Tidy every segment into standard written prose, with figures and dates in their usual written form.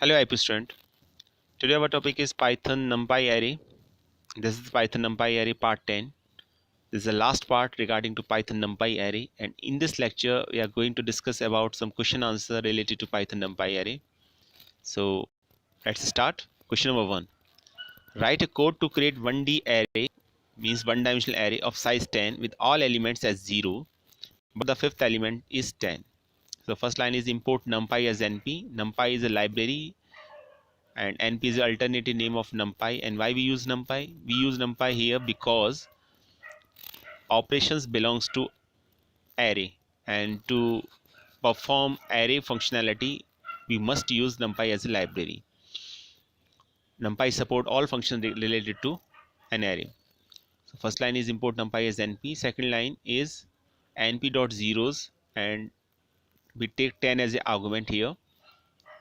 Hello IP student. Today our topic is Python NumPy array. This is Python NumPy array part 10. This is the last part regarding to Python NumPy array, and in this lecture we are going to discuss about some question answer related to Python NumPy array. So let's start. Question number 1. Write a code to create 1D array, means one dimensional array of size 10 with all elements as 0, but the fifth element is 10. So first line is import NumPy as NP. NumPy is a library and NP is the alternative name of NumPy. And why we use NumPy? We use NumPy here because operations belongs to array, and to perform array functionality we must use NumPy as a library. NumPy support all functions related to an array. So first line is import NumPy as NP. Second line is NP dot zeros, and we take 10 as an argument here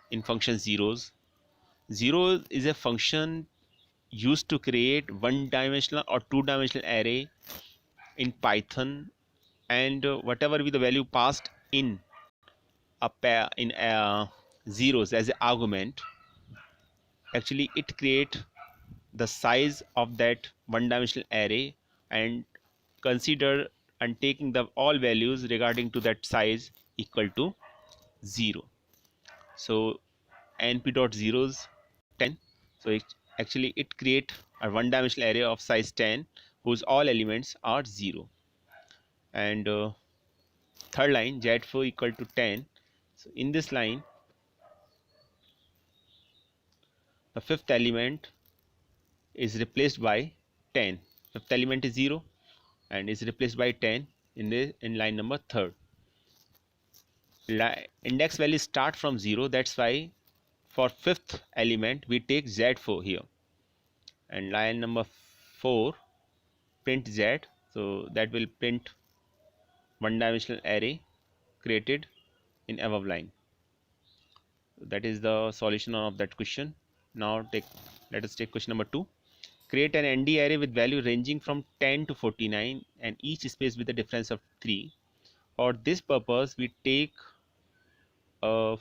in function zeros. Zero is a function used to create one dimensional or two dimensional array in Python, and whatever be the value passed in a pair in zeros as an argument, actually it create the size of that one dimensional array and consider and taking the all values regarding to that size equal to 0. So np dot zeros 10. So actually it create a one dimensional array of size 10 whose all elements are 0. And third line z4 equal to 10. So in this line the fifth element is replaced by 10. Fifth element is 0 and is replaced by 10 in line number 3rd. Index value start from 0, that's why for fifth element we take z4 here, and line number 4 print z, so that will print one dimensional array created in above line. That is the solution of that question. Now let us take question number 2. Create an ND array with value ranging from 10 to 49 and each space with a difference of 3. For this purpose we take a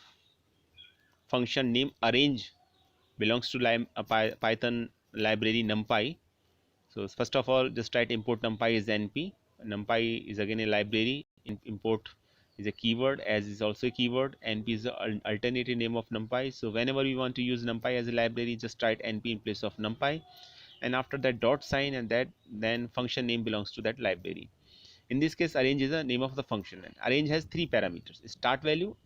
function named arrange, belongs to Python library NumPy. So first of all just write import NumPy is NP. NumPy is again a library. Import is a keyword, as is also a keyword. NP is the alternative name of NumPy. So whenever we want to use NumPy as a library, just write NP in place of NumPy, and after that dot sign, and that then function name belongs to that library. In this case arrange is the name of the function, and arrange has three parameters: start value,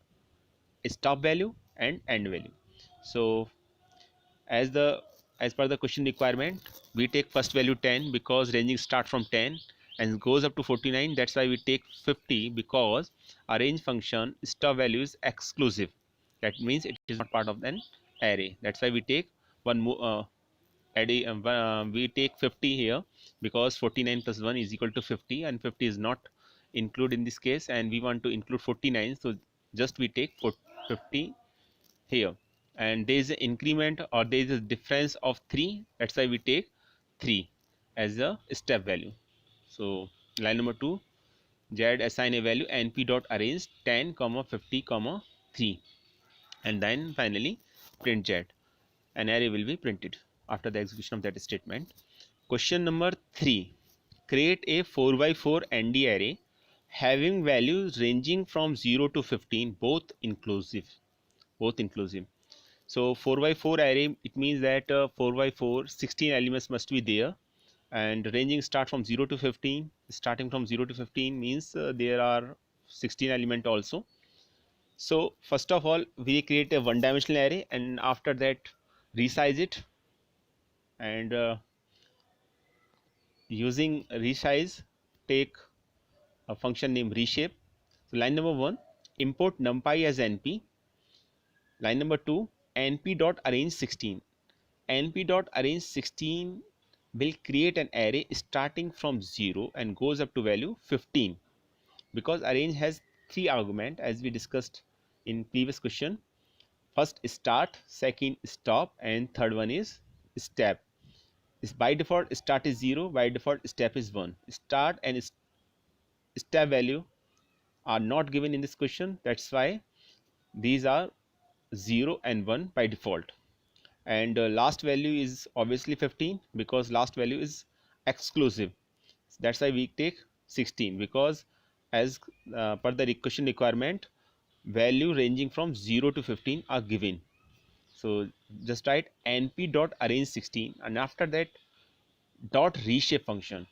stop value, and end value. So as per the question requirement we take first value 10 because ranging start from 10 and goes up to 49. That's why we take 50 because arrange function stop value is exclusive. That means it is not part of an array. That's why we take one more we take 50 here because 49 plus 1 is equal to 50, and 50 is not included in this case, and we want to include 49, so just we take 50 here, and there is an increment or there is a difference of 3. That's why we take 3 as a step value. So line number 2, z assign a value np dot arrange 10 comma 50 comma 3, and then finally print z. An array will be printed after the execution of that statement. Question number 3, create a 4x4 ND array having values ranging from 0 to 15, both inclusive. So 4x4 array, it means that 4x4 16 elements must be there, and ranging start from 0 to 15. Starting from 0 to 15 means there are 16 element also. So first of all we create a one dimensional array, and after that resize it, and using resize take a function named reshape. So line number 1, import numpy as np. Line number 2, np dot arrange 16. np dot arrange 16 will create an array starting from 0 and goes up to value 15, because arrange has three arguments as we discussed in previous question. First start, second stop, and third one is step. Is by default start is 0, by default step is 1. Start and step value are not given in this question, that's why these are 0 and 1 by default, and last value is obviously 15 because last value is exclusive. That's why we take 16, because as per the question requirement, value ranging from 0 to 15 are given. So just write np dot arrange 16, and after that dot reshape function,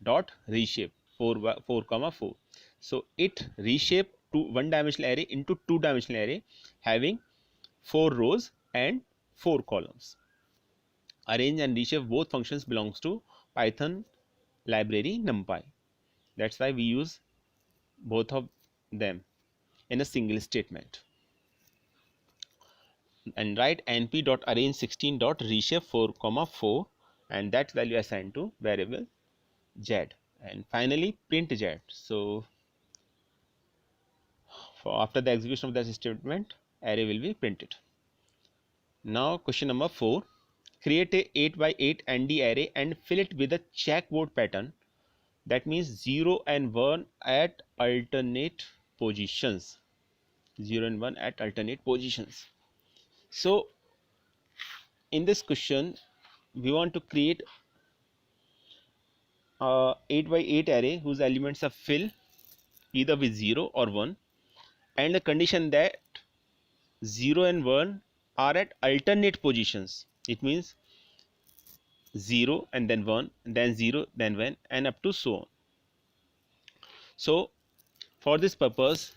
dot reshape 4 comma 4. So it reshape to one dimensional array into two dimensional array having 4 rows and 4 columns. Arrange and reshape both functions belongs to Python library NumPy. That's why we use both of them in a single statement. And write np.arrange16.reshape 4 comma 4, and that value assigned to variable z. And finally print z. So after the execution of that statement, array will be printed. Now question number 4. Create a 8 by 8 ND array and fill it with a checkboard pattern. That means 0 and 1 at alternate positions. 0 and 1 at alternate positions. So in this question, we want to create a 8 by 8 array whose elements are fill either with 0 or 1, and the condition that 0 and 1 are at alternate positions. It means 0 and then 1, then 0, then 1, and up to so on. So for this purpose,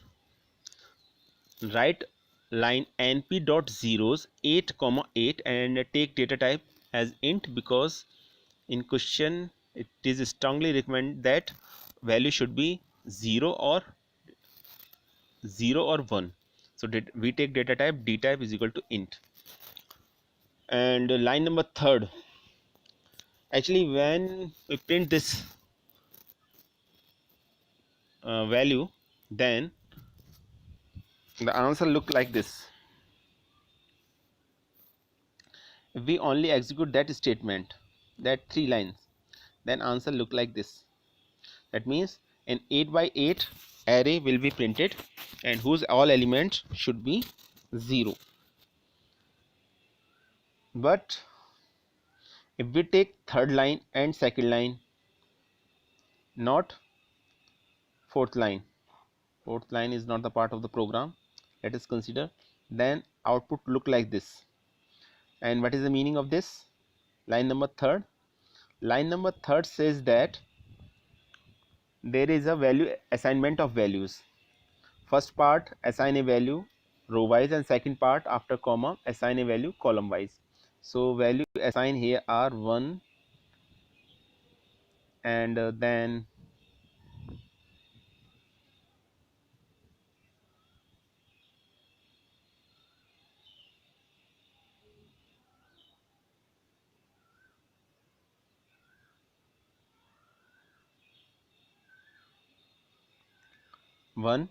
write line np dot zeros 8 comma 8 and take data type as int, because in question it is strongly recommended that value should be 0 or 1. So we take data type d type is equal to int. And line number 3, actually when we print this value, then the answer look like this. If we only execute that statement, that 3 lines, then answer look like this. That means an 8 by 8 array will be printed and whose all elements should be 0. But if we take third line and second line, not fourth line is not the part of the program, let us consider, then output look like this. And what is the meaning of this? Line number 3, says that there is a value assignment of values. First part assign a value row wise, and second part after comma assign a value column wise. So value assigned here are 1 and then one,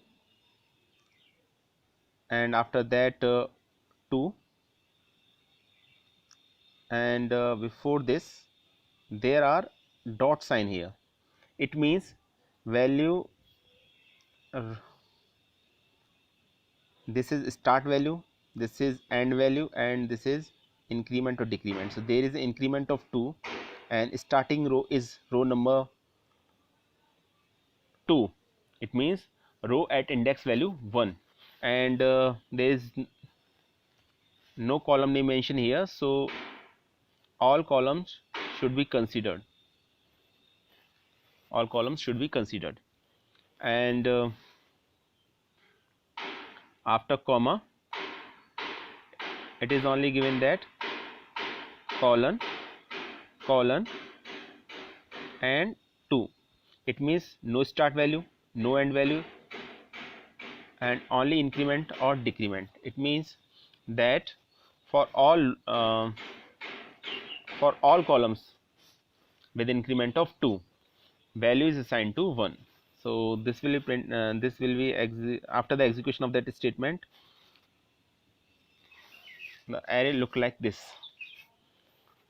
and after that 2, and before this there are dot sign here. It means value, this is start value, this is end value, and this is increment or decrement. So there is an increment of 2 and starting row is row number 2. It means row at index value 1, and there is no column name mentioned here, so all columns should be considered. And after comma it is only given that colon and 2. It means no start value, no end value, and only increment or decrement. It means that for all columns with increment of 2, value is assigned to 1. So this will be print, after the execution of that statement, the array look like this.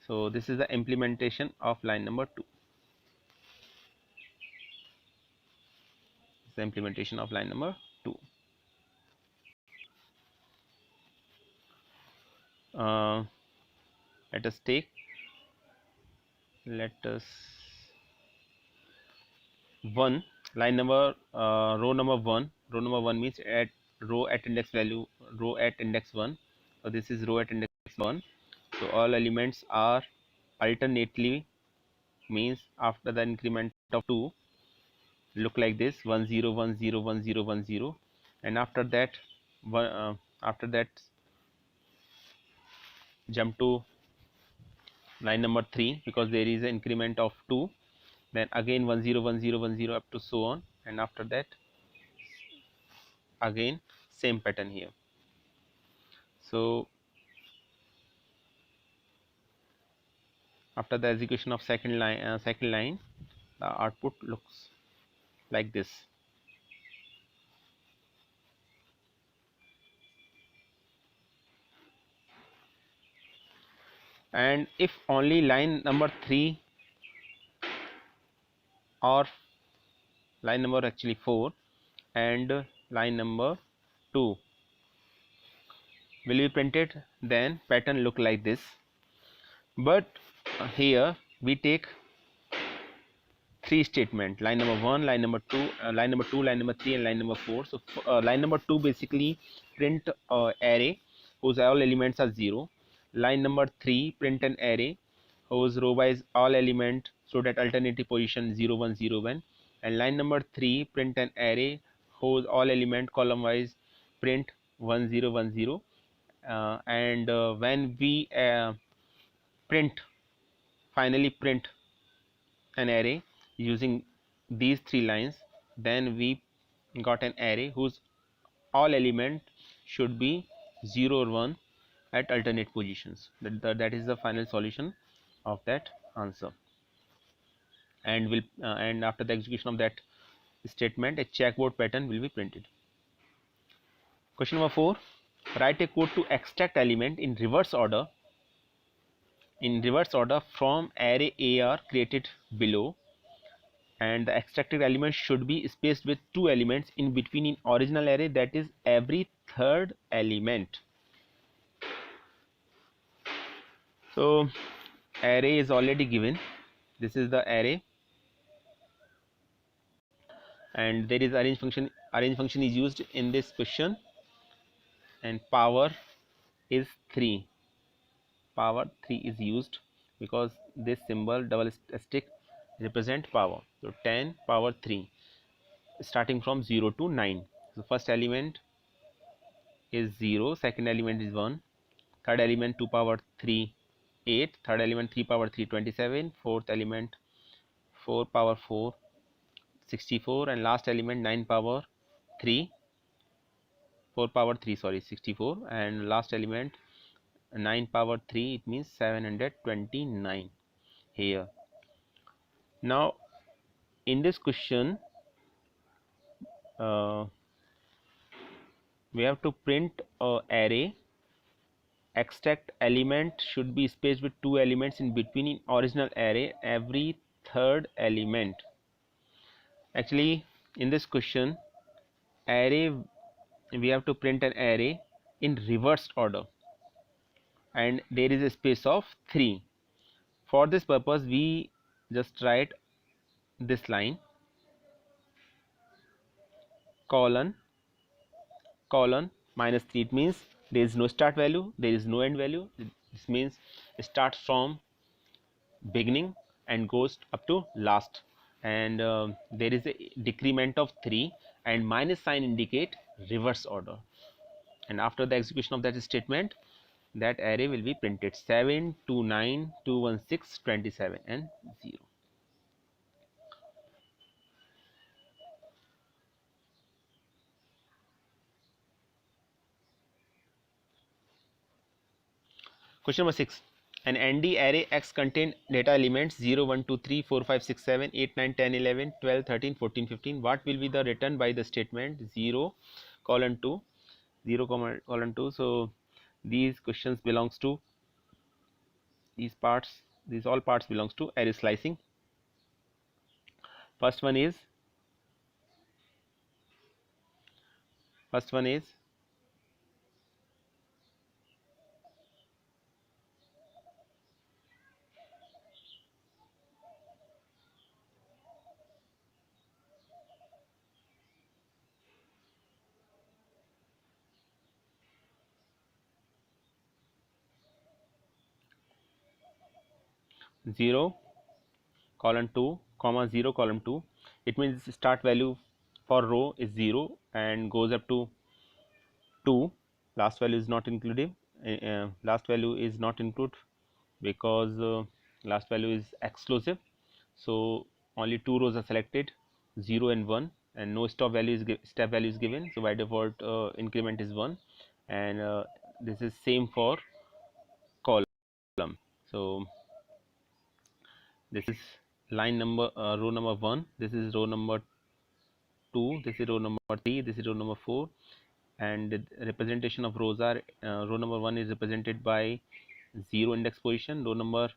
So this is the implementation of line number 2. The implementation of line number 2. let us take let us 1 line number row number 1 means at row at index value, row at index 1. So this is row at index 1. So all elements are alternately, means after the increment of 2 look like this: 1 0 1 0 1 0 1 0, and after that after that jump to line number 3 because there is an increment of 2, then again 1 0 1 0 1 0 up to so on, and after that again same pattern here. So after the execution of second line the output looks like this. And if only line number 3 or line number actually 4 and line number 2 will be printed, then pattern look like this. But here we take 3 statement: line number 1, line number 2, line number 2, line number 3, and line number 4. So line number 2 basically print array whose all elements are 0. Line number 3 print an array whose row wise all element stood at alternative position 0 1 0 1, and line number 3 print an array whose all element column wise print 1 0 1 0. And when we finally print an array using these 3 lines, then we got an array whose all element should be 0 or 1 at alternate positions. That is the final solution of that answer. And will and after the execution of that statement, a checkboard pattern will be printed. Question number 4: write a code to extract element in reverse order from array AR created below, and the extracted element should be spaced with 2 elements in between in original array, that is every third element. So array is already given. This is the array, and there is arrange function. Arrange function is used in this question, and power is 3. Power 3 is used because this symbol double stick represent power. So 10 power 3 starting from 0 to 9. So first element is 0, second element is 1, third element 2 power 3 8, third element 3 power 3 27, fourth element 4 power 4 64, and last element 9 power 3 4 power 3 sorry 64, and last element 9 power 3, it means 729 here. Now in this question we have to print a array. Extract element should be spaced with 2 elements in between in original array every third element. Actually in this question array, we have to print an array in reversed order, and there is a space of 3. For this purpose we just write this line: colon minus 3. It means there is no start value, there is no end value. This means it starts from beginning and goes up to last, and there is a decrement of 3, and minus sign indicate reverse order. And after the execution of that statement, that array will be printed: 7 2 9 2 1 6 27 and 0. Question number 6: an ND array X contain data elements 0 1 2 3 4 5 6 7 8 9 10 11 12 13 14 15. What will be the return by the statement 0 colon 2 0 colon 2? So these questions belongs to these all parts belongs to array slicing. First one is 0 column 2 comma 0 column 2. It means start value for row is 0 and goes up to 2. Last value is not included. Last value is not included because last value is exclusive. So only two rows are selected, 0 and 1, and no step value is given. So by default increment is 1, and this is same for column. So this is line number row number 1, this is row number 2, this is row number 3, this is row number 4, and the representation of rows are row number 1 is represented by 0 index position, row number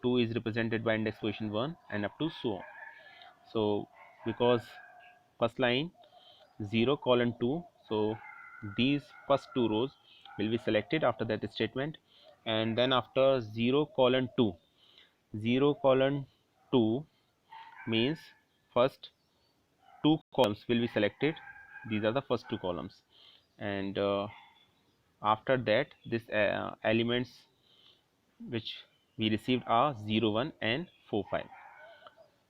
2 is represented by index position 1, and up to so on. So because first line 0 colon 2, so these first two rows will be selected after that statement, and then after 0 colon 2, 0 colon 2 means first two columns will be selected. These are the first two columns, and after that this elements which we received are 0 1 and 4 5.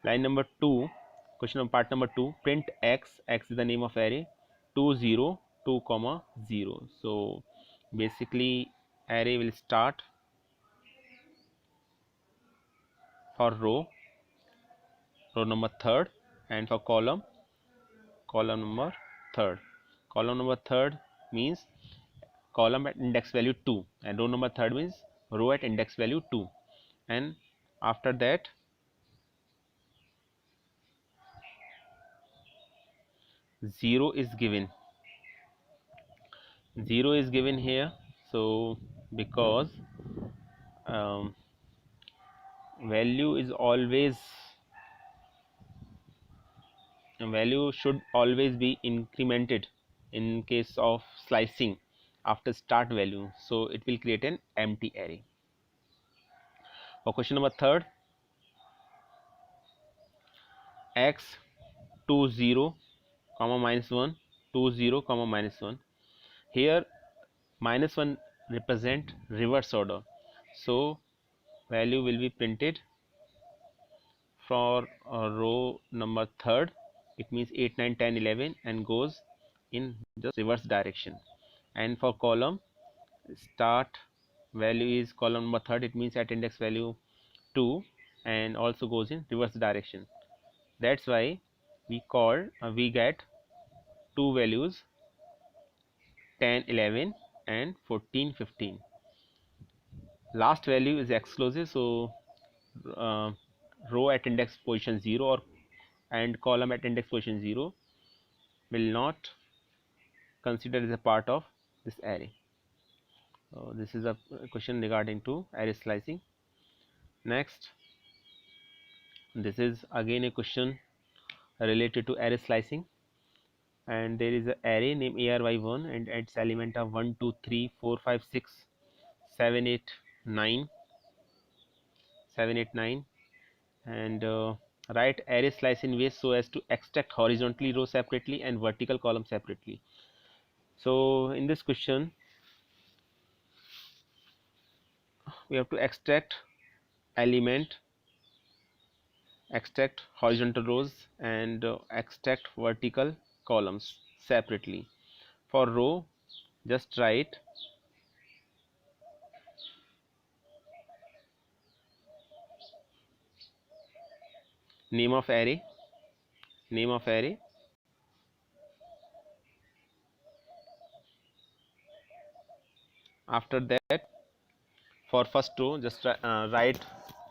Line number 2, question of part number 2, print x, x is the name of array, 2 0 2 comma 0. So basically array will start for row number 3rd, and for column number 3rd. Column number 3rd means column at index value 2, and row number 3rd means row at index value 2, and after that 0 is given. 0 is given here, so because value should always be incremented in case of slicing after start value, so it will create an empty array. For question number 3rd, x 2 0 comma minus 1 2 0 comma minus 1. Here minus 1 represent reverse order, so value will be printed for row number 3rd. It means 8 9 10 11 and goes in just reverse direction. And for column, start value is column number 3rd, it means at index value 2 and also goes in reverse direction. That's why we get two values 10 11 and 14 15. Last value is exclusive, so uh, row at index position 0 and column at index position 0 will not consider as a part of this array. This is a question regarding to array slicing. Next, this is again a question related to array slicing, and there is an array named ARY1 and its element of 1 2 3 4 5 6 7 8 9 and write array slice in ways so as to extract horizontally row separately and vertical column separately. So in this question we have to extract horizontal rows and extract vertical columns separately. For row, just write name of array. After that, for first row, just write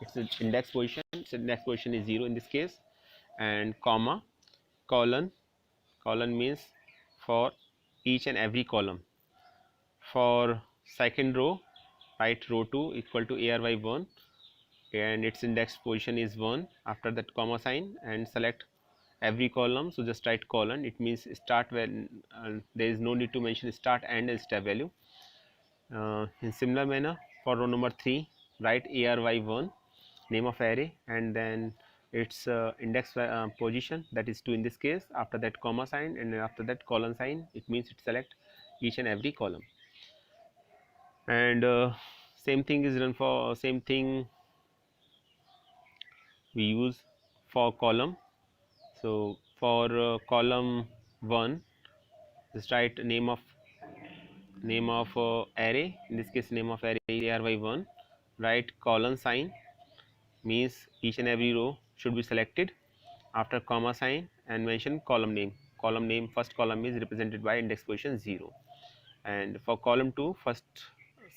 its index position. Its index position is 0 in this case, and comma colon means for each and every column. For second row, write row 2 equal to ARY1 and its index position is 1, after that comma sign, and select every column. So just write colon, it means start when there is no need to mention start and step value. In similar manner, for row number 3, write ARY1 name of array and then its index position, that is 2 in this case, after that comma sign and after that colon sign, it means it select each and every column. And same thing is done for we use for column. So for column 1, just write name of array, in this case name of array ARY1. Write colon sign, means each and every row should be selected, after comma sign, and mention column name. Column name, first column is represented by index position 0. And for column 2, first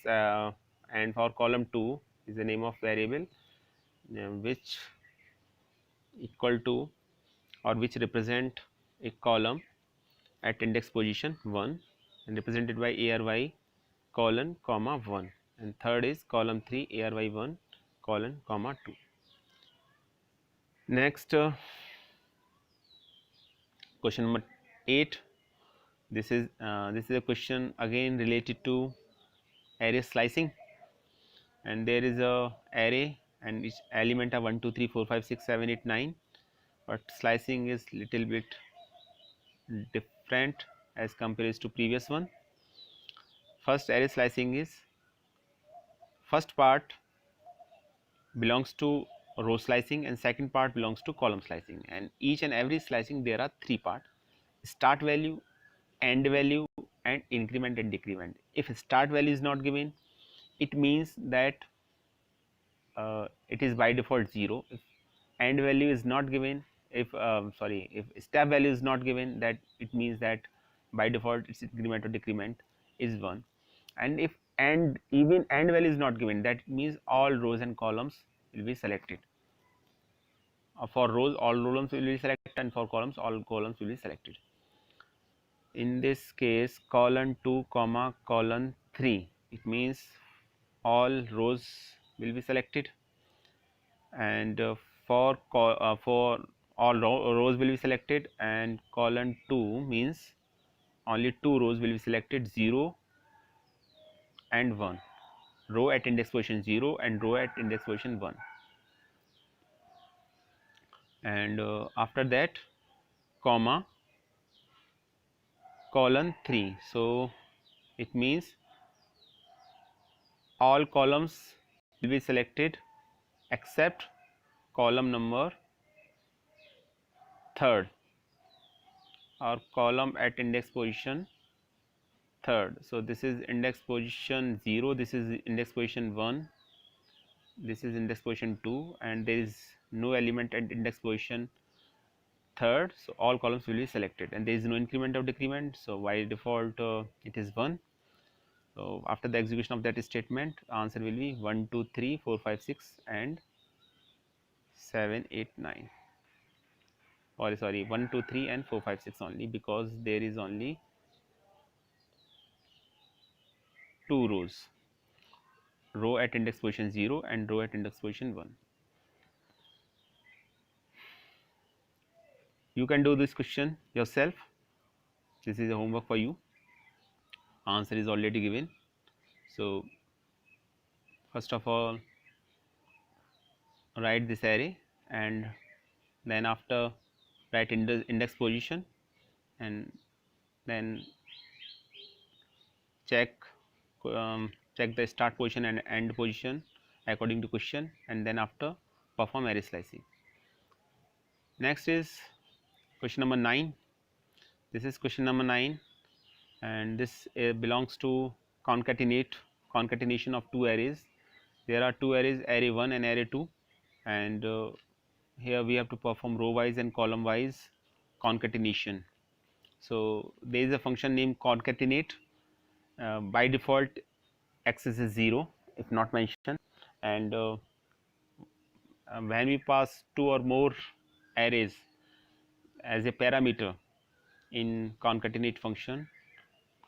and for column 2 is the name of variable which equal to or which represent a column at index position 1 and represented by ARY colon comma 1, and third is column 3 ARY1 colon comma 2. Next, question number 8. This is a question again related to array slicing, and there is a array and each element are 1 2 3 4 5 6 7 8 9, but slicing is little bit different as compared to previous one. First, array slicing is first part belongs to row slicing and second part belongs to column slicing, and each and every slicing there are three parts: start value, end value, and increment and decrement. If start value is not given, it means that it is by default 0. If end value is not given, if if step value is not given, that it means that by default its increment or decrement is 1. And if even end value is not given, that means all rows and columns will be selected. For rows all columns will be selected, and for columns all columns will be selected. In this case column 2 comma column 3, it means all rows will be selected, and for all rows will be selected, and column 2 means only two rows will be selected, 0 and 1, row at index position 0 and row at index position 1. And after that comma column 3, so it means all columns will be selected except column number 3rd, or column at index position 3rd. So this is index position 0, this is index position 1, this is index position 2, and there is no element at index position 3rd, so all columns will be selected, and there is no increment or decrement, so by default it is 1. So after the execution of that statement, answer will be 1 2 3 4 5 6 and 7 8 9, or sorry 1 2 3 and 4 5 6 only, because there is only two rows, row at index position 0 and row at index position 1. You can do this question yourself. This is a homework for you. Answer is already given. So first of all, write this array, and then after write index position, and then check check the start position and end position according to question, and then after perform array slicing. Next is question number 9. This is question number 9, and this belongs to concatenation of two arrays. There are two arrays, array 1 and array 2, and here we have to perform row wise and column wise concatenation. So there is a function named concatenate. By default access is 0 if not mentioned, and when we pass two or more arrays as a parameter in concatenate function,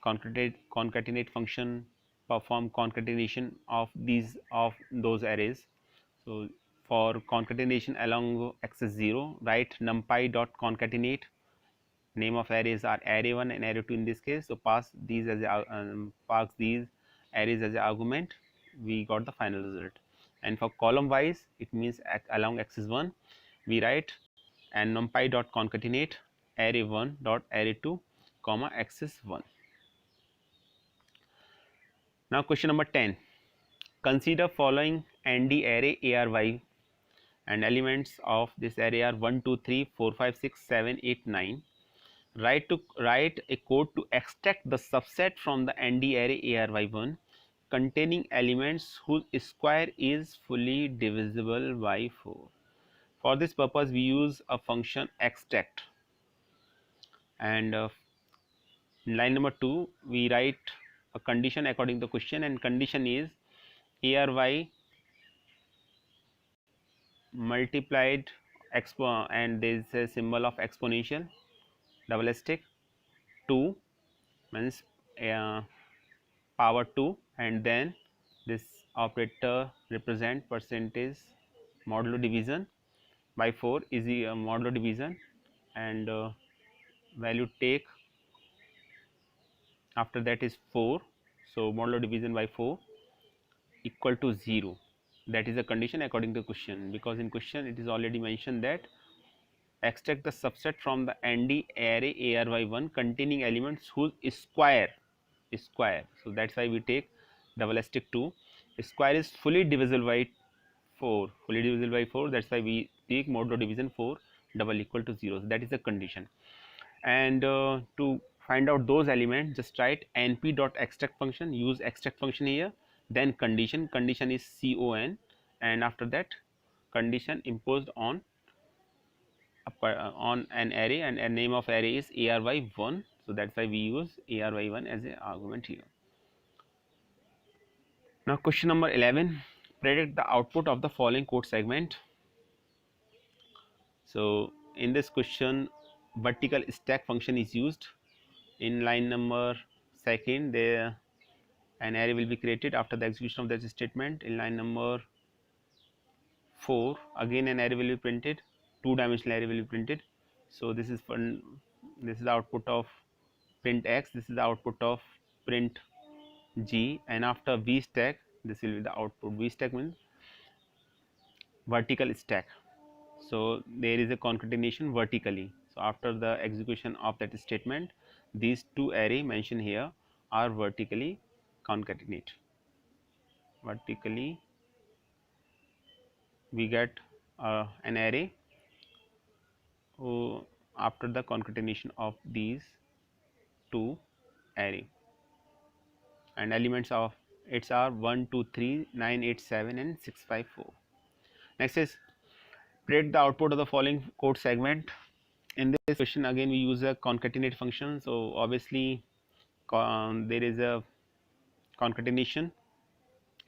concatenate function perform concatenation of those arrays. So for concatenation along axis 0, write numpy dot concatenate. Name of arrays are array 1 and array 2 in this case. So pass these as pass these arrays as an argument. We got the final result. And for column wise, it means along axis 1, we write and numpy dot concatenate array 1 dot array 2 comma axis 1. Now question number 10. Consider following ND array ARY and elements of this array are 1 2 3 4 5 6 7 8 9. Write a code to extract the subset from the ND array ARY1 containing elements whose square is fully divisible by 4. For this purpose we use a function extract, and in line number 2 we write a condition according to the question, and condition is ARY multiplied expo, and there is a symbol of exponential double stick 2 means power 2, and then this operator represent percentage modulo division by 4 is the modulo division, and value take after that is 4, so modulo division by 4 equal to 0. That is a condition according to question, because in question it is already mentioned that extract the subset from the ND array ARY1 containing elements whose square, so that's why we take double stick 2. Square is fully divisible by 4, that's why we take modulo division 4 double equal to 0. So that is the condition, and to find out those elements just write np dot extract function, use extract function here, then condition is con, and after that condition imposed on an array, and a name of array is ARY1, so that's why we use ARY1 as an argument here. Now question number 11, predict the output of the following code segment. So in this question vertical stack function is used. In line number 2 there an array will be created after the execution of that statement. In line number 4 again an array will be printed, two-dimensional array will be printed. So this is the output of print x, this is the output of print g, and after v stack this will be the output. V stack means vertical stack, so there is a concatenation vertically. So after the execution of that statement, these two array mentioned here are vertically concatenate. Vertically we get an array after the concatenation of these two array, and elements of its are 1 2 3 9 8 7 and 6 5 4. Next is predict the output of the following code segment. In this question again we use a concatenate function, so obviously there is a concatenation.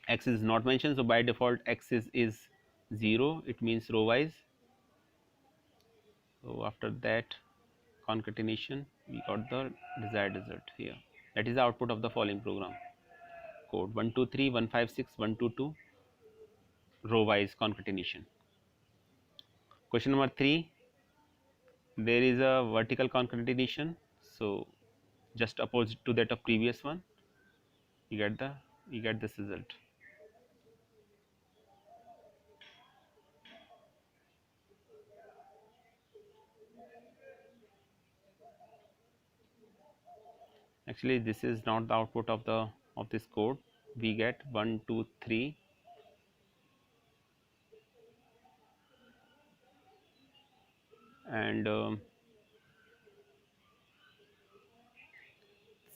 X is not mentioned, so by default x is 0, it means row wise. So after that concatenation we got the desired result here. That is the output of the following program code: 1 2 3 1 5 6 1 2 2, row wise concatenation. Question number 3, there is a vertical concatenation, so just opposite to that of previous one, you get this result. Actually this is not the output of this code. We get 1 2 3 and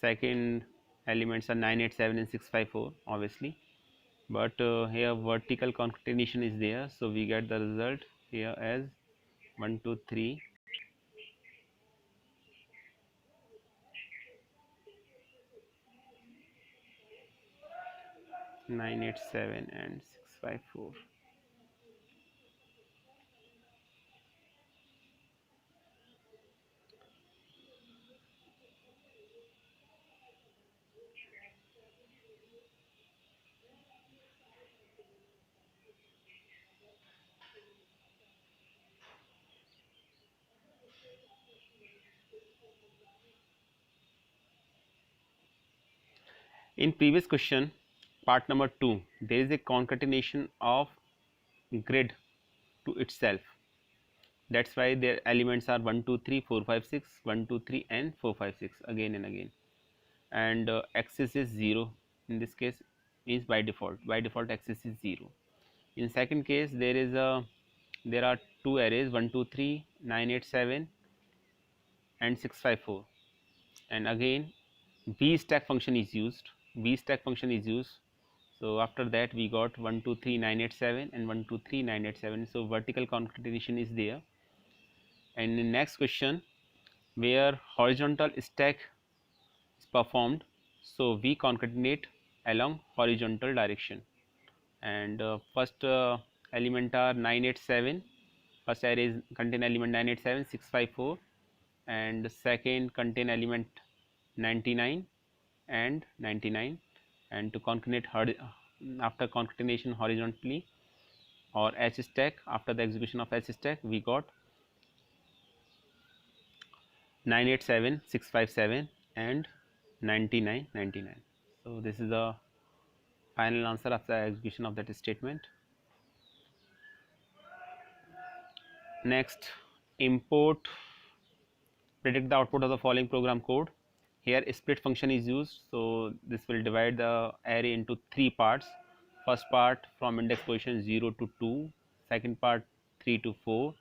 second elements are 9 8 7 and 6 5 4 obviously, but here vertical concatenation is there, so we get the result here as 1 2 3 9 8 7 and 6 5 4. In previous question part number 2, there is a concatenation of grid to itself, that's why their elements are 1 2 3 4 5 6 1 2 3 and 4 5 6 again and again, and axis is 0 in this case, means by default axis is 0. In second case there is a there are two arrays 1 2 3 9 8 7 and 654, and again b stack function is used. So after that we got 1 2 3 9 8 7 and 1 2 3 9 8 7. So vertical concatenation is there. And the next question, where horizontal stack is performed, so we concatenate along horizontal direction. And first element are 9 8 7. First array is contain element 9 8 7 6 5 4, and second contain element 99 and 99. And to concatenate after concatenation horizontally or H stack, after the execution of H stack, we got 987 657 and 99 99. So this is the final answer of the execution of that statement. Next, import predict the output of the following program code. Here split function is used, so this will divide the array into three parts. First part from index position 0 to 2, second part 3 to 4,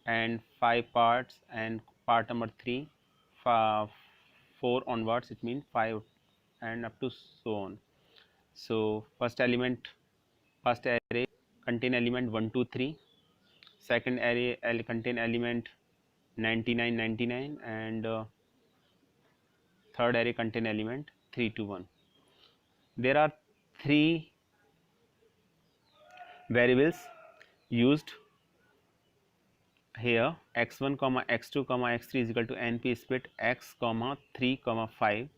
and 5 parts, and part number 3 4 onwards, it means 5 and up to so on. So first array contain element 1 2 3, second array contain element 99 99, and third array contain element 3 to 1. There are three variables used here, x1 comma x2 comma x3 is equal to np split x comma 3 comma 5.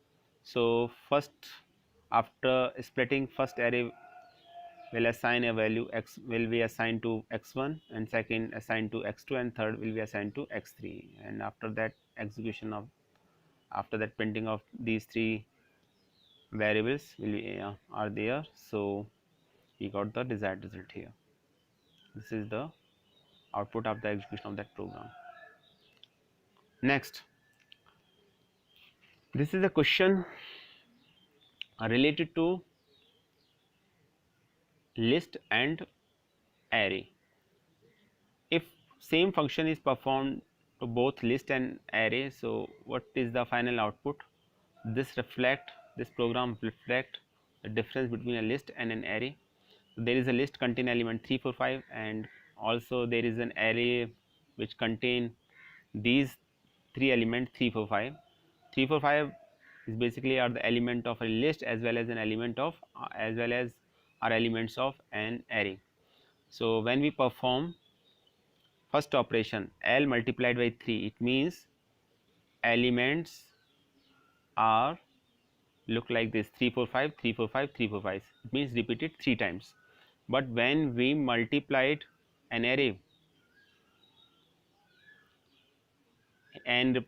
So first, after splitting, first array will assign a value x will be assigned to x1, and second assigned to x2, and third will be assigned to x3. And after that execution of after that printing of these three variables will be, are there, so we got the desired result here. This is the output of the execution of that program. Next, this is a question related to list and array. If same function is performed to both list and array, so what is the final output? This program reflect the difference between a list and an array. So there is a list contain element 3 4 5, and also there is an array which contain these three elements 3 4 5. 3 4 5 is basically are the element of a list as well as an element of as well as are elements of an array. So when we perform first operation L multiplied by 3, it means elements are look like this 3 4 5 3 4 5 3 4 5, it means repeated 3 times. But when we multiplied an array, and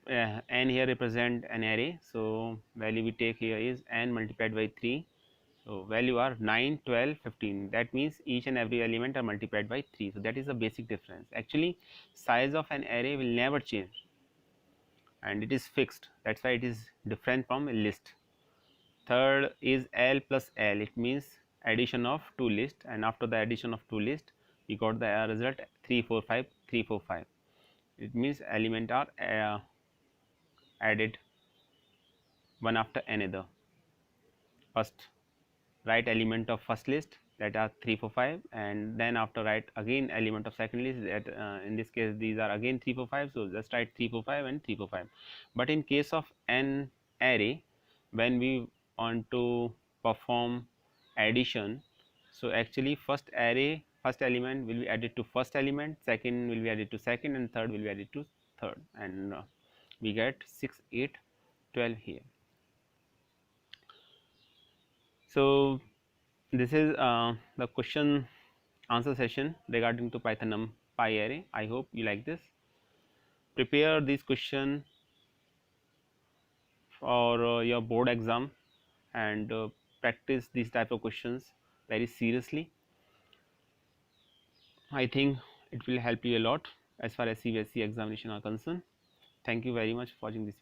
n here represent an array, so value we take here is n multiplied by 3. So value are 9 12 15, that means each and every element are multiplied by 3. So that is the basic difference. Actually size of an array will never change and it is fixed, that's why it is different from a list. Third is L plus L, it means addition of two lists, and after the addition of two lists we got the result 3 4 5 3 4 5. It means element are added one after another. First write element of first list, that are 3 4 5, and then after write again element of second list, that in this case these are again 3 4 5, so just write 3 4 5 and 3 4 5. But in case of an array, when we want to perform addition, so actually first element will be added to first element, second will be added to second, and third will be added to third, and we get 6 8 12 here. So this is the question answer session regarding to Python NumPy array. I hope you like this. Prepare this question for your board exam, and practice these type of questions very seriously. I think it will help you a lot as far as CBSE examination are concerned. Thank you very much for watching this video.